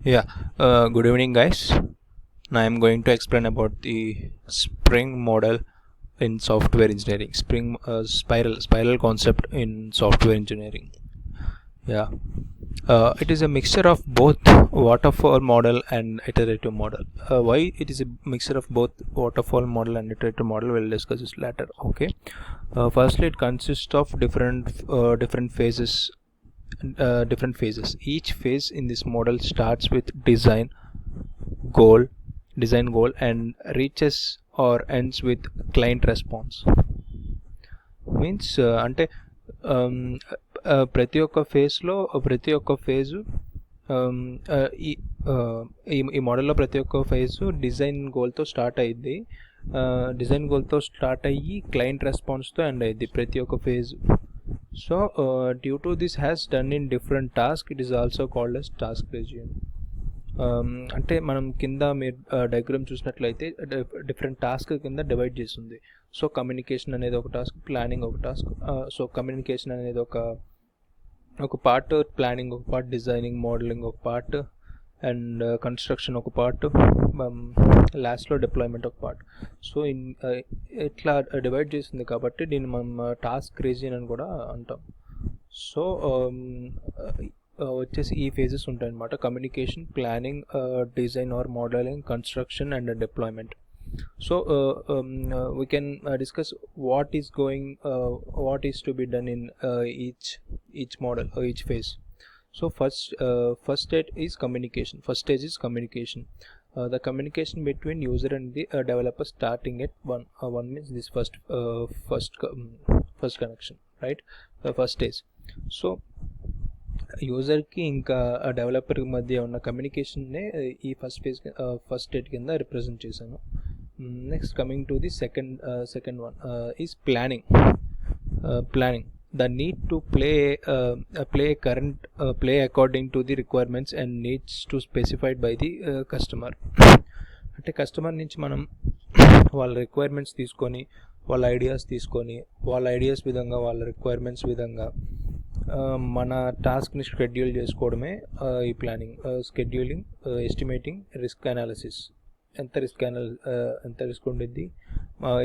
Yeah, good evening, guys. Now I'm going to explain about the Spring model in software engineering. Spring spiral concept in software engineering. Yeah, it is a mixture of both waterfall model and iterative model. Why it is a mixture of both waterfall model and iterative model? We'll discuss this later. Okay. Firstly, it consists of different phases. Different phases. Each phase in this model starts with goal design goal and reaches or ends with client response. Means అంటే ప్రతి ఒక్క ఫేజ్లో ప్రతి ఒక్క phase ఈ ఈ మోడల్లో ప్రతి ఒక్క ఫేజు డిజైన్ గోల్తో స్టార్ట్ అయ్యి క్లయింట్ రెస్పాన్స్తో ఎండ్ అయ్యింది ప్రతి ఒక్క phase. So due to this has done in different task, it is also called as task region. అంటే మనం కింద మీరు డయాగ్రామ్ చూసినట్లయితే డిఫరెంట్ టాస్క్ కింద డివైడ్ చేస్తుంది. సో కమ్యూనికేషన్ అనేది ఒక టాస్క్, ప్లానింగ్ ఒక టాస్క్. సో కమ్యూనికేషన్ అనేది ఒక పార్ట్, ప్లానింగ్ ఒక పార్ట్, డిజైనింగ్ మోడలింగ్ ఒక పార్ట్, అండ్ కన్స్ట్రక్షన్ ఒక పార్ట్, లాస్ట్లో డిప్లాయ్మెంట్ ఒక పార్ట్. సో ఇట్లా డివైడ్ చేస్తుంది కాబట్టి దీన్ని మనం టాస్క్ రీజియన్ అని కూడా అంటాం. సో వచ్చేసి ఈ ఫేజెస్ ఉంటాయి అన్నమాట: communication, planning, design or modelling, construction and deployment. So we can discuss what is to be done in each model or each phase. So first stage is communication. The communication between user and the developer starting at one means this first connection, right? The first stage. So యూజర్కి ఇంకా డెవలపర్కి మధ్య ఉన్న కమ్యూనికేషన్నే ఈ first state కింద represent చేశాను. Next coming to the second one is planning. The need to play according to the requirements and needs to specified by the customer. అంటే customer నుంచి మనం వాళ్ళ రిక్వైర్మెంట్స్ తీసుకొని, వాళ్ళ ఐడియాస్ విధంగా, వాళ్ళ రిక్వైర్మెంట్స్ విధంగా మన టాస్క్ని షెడ్యూల్ చేసుకోవడమే ఈ planning. Scheduling, estimating, risk analysis. ఎంత రిస్క్ ఉండిద్ది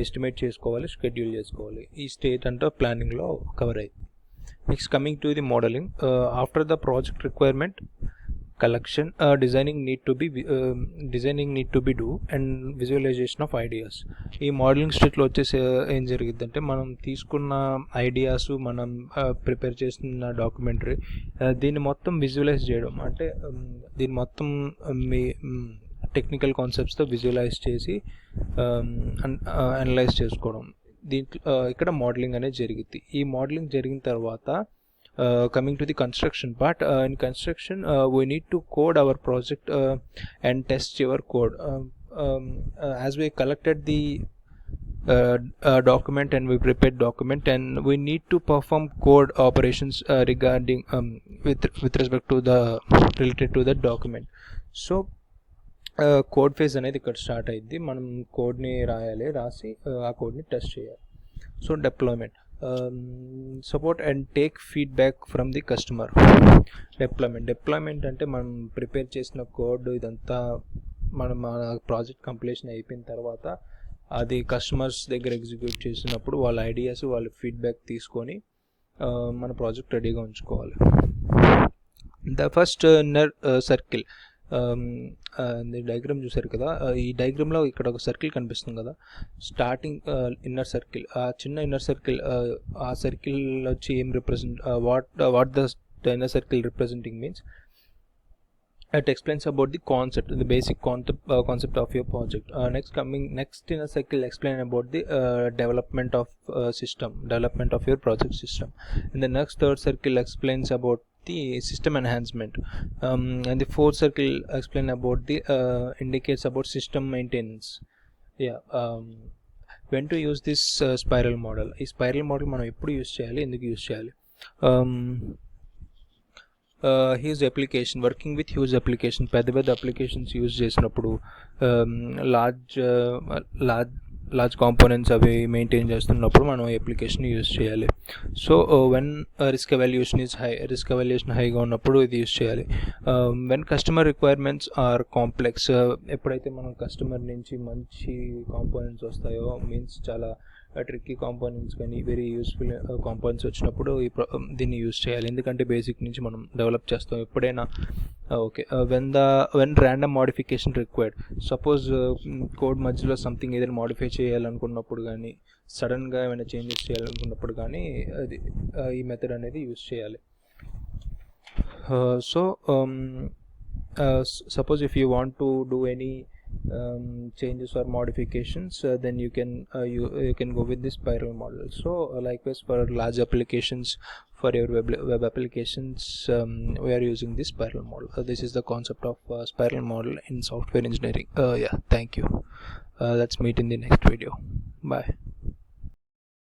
ఎస్టిమేట్ చేసుకోవాలి, షెడ్యూల్ చేసుకోవాలి. ఈ స్టేట్ అంతా ప్లానింగ్లో కవర్ అయింది. Next coming to the modelling. After the project requirement collection, designing need to be do and visualization of ideas. ఈ మోడలింగ్ స్టేట్లో వచ్చేసి ఏం జరిగిద్దంటే, మనం తీసుకున్న ఐడియాస్, మనం ప్రిపేర్ చేస్తున్న డాక్యుమెంటరీ, దీన్ని మొత్తం విజువలైజ్ చేయడం. అంటే దీన్ని మొత్తం మీ టెక్నికల్ కాన్సెప్ట్స్తో విజువలైజ్ చేసి అనలైజ్ చేసుకోవడం. దీంట్లో ఇక్కడ మోడలింగ్ అనేది జరిగింది. ఈ మోడలింగ్ జరిగిన తర్వాత coming to the construction part. In construction we need to code our project and test your code. As we collected the document and we prepared document, and we need to perform code operations regarding with respect to the related to the document. So code phase అనేది ఇక్కడ start అయింది. మనం కోడ్ని రాసి ఆ కోడ్ని test చేయాలి. So deployment, support and take feedback from the customer. Deployment అంటే మనం ప్రిపేర్ చేసిన కోడ్ ఇదంతా మన ప్రాజెక్ట్ కంప్లీషన్ అయిపోయిన తర్వాత అది కస్టమర్స్ దగ్గర ఎగ్జిక్యూట్ చేసినప్పుడు వాళ్ళ ఐడియాస్, వాళ్ళ ఫీడ్బ్యాక్ తీసుకొని మన ప్రాజెక్ట్ రెడీగా ఉంచుకోవాలి. ద ఫస్ట్ సర్కిల్, డయాగ్రామ్ చూసారు కదా, ఈ డయాగ్రామ్లో ఇక్కడ ఒక సర్కిల్ కనిపిస్తుంది కదా, స్టార్టింగ్ ఇన్నర్ సర్కిల్. ఆ చిన్న ఇన్నర్ సర్కిల్, ఆ సర్కిల్ వచ్చి ఏం represent, what the inner circle representing means it explains about the concept, the basic concept of your project. Next inner circle explain about the development of your project system. And the next third circle explains about the system enhancement, and the fourth circle explain about the indicates about system maintenance. When to use this spiral model. ఈ spiral model మనం ఎప్పుడు use చేయాలి, ఎందుకు use చేయాలి? Huge application, working with huge application, పెద్ద applications use చేసినప్పుడు, large large components అవి maintain చేస్తున్నప్పుడు మనం అప్లికేషన్ యూజ్ చేయాలి. సో వెన్ రిస్క్ ఎవాల్యుయేషన్ హైగా ఉన్నప్పుడు ఇది యూజ్ చేయాలి. When customer requirements are complex, ఎప్పుడైతే మనం కస్టమర్ నుంచి మంచి కాంపోనెంట్స్ వస్తాయో, మీన్స్ చాలా ట్రిక్కీ కాంపోనెంట్స్ కానీ వెరీ యూస్ఫుల్ కాంపోనెంట్స్ వచ్చినప్పుడు దీన్ని యూజ్ చేయాలి. ఎందుకంటే బేసిక్ నుంచి మనం డెవలప్ చేస్తాం ఎప్పుడైనా. Okay, when random modification required, suppose code మధ్యలో సంథింగ్ ఏదైనా మోడిఫై చేయాలనుకున్నప్పుడు కానీ, సడన్గా ఏమైనా చేంజెస్ చేయాలనుకున్నప్పుడు కానీ అది ఈ మెథడ్ అనేది యూజ్ చేయాలి. So suppose if you want to do any changes or modifications, then you can go with this spiral model. So likewise for large applications, for your web applications, we are using this spiral model. This is the concept of spiral model in software engineering. Yeah, thank you. Let's meet in the next video. Bye.